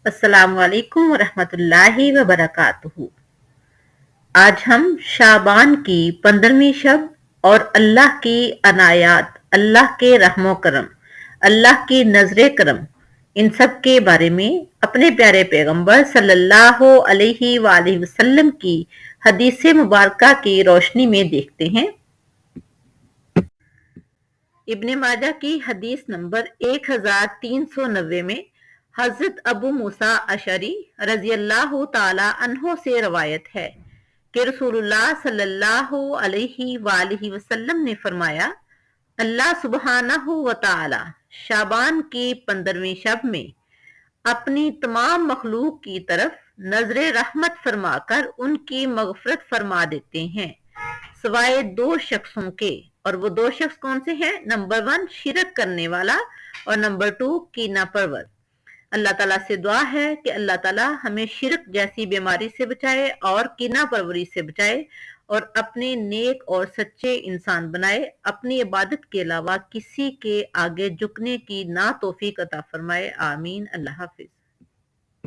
अस्सलामु अलैकुम वरहमतुल्लाहि वबरकातुहू। आज हम शाबान की 15वीं शब और अल्लाह की अनायात, अल्लाह के रहमो करम, अल्लाह की नजरे करम, इन सब के बारे में अपने प्यारे पैगंबर सल्लल्लाहु अलैहि वालैहि वसल्लम की हदीस मुबारका की रोशनी में देखते हैं। इब्ने माजा की हदीस नंबर 1390 में हजरत अबू मूसा अशरी रजी अल्लाह ताला अन्हो से रवायत है कि रसूलुल्लाह सल्लल्लाहु अलैहि वालैहि वसल्लम ने फरमाया, अल्लाह सुब्हानहू व ताला शाबान की 15वीं शब में अपनी तमाम मखलूक की तरफ नजरे रहमत फरमाकर उनकी मगफरत फरमा देते हैं, सिवाय दो शख्सों के। और वो दो शख्स कौन से हैं? नंबर 1 शिरक करने वाला और नंबर 2 कीना परवर। अल्लाह ताला से दुआ है कि अल्लाह ताला हमें शिरक जैसी बीमारी से बचाए और कीना परवरी से बचाए और अपने नेक और सच्चे इंसान बनाए, अपनी इबादत के अलावा किसी के आगे झुकने की ना तौफीक अता फरमाए। आमीन। अल्लाह हाफिज।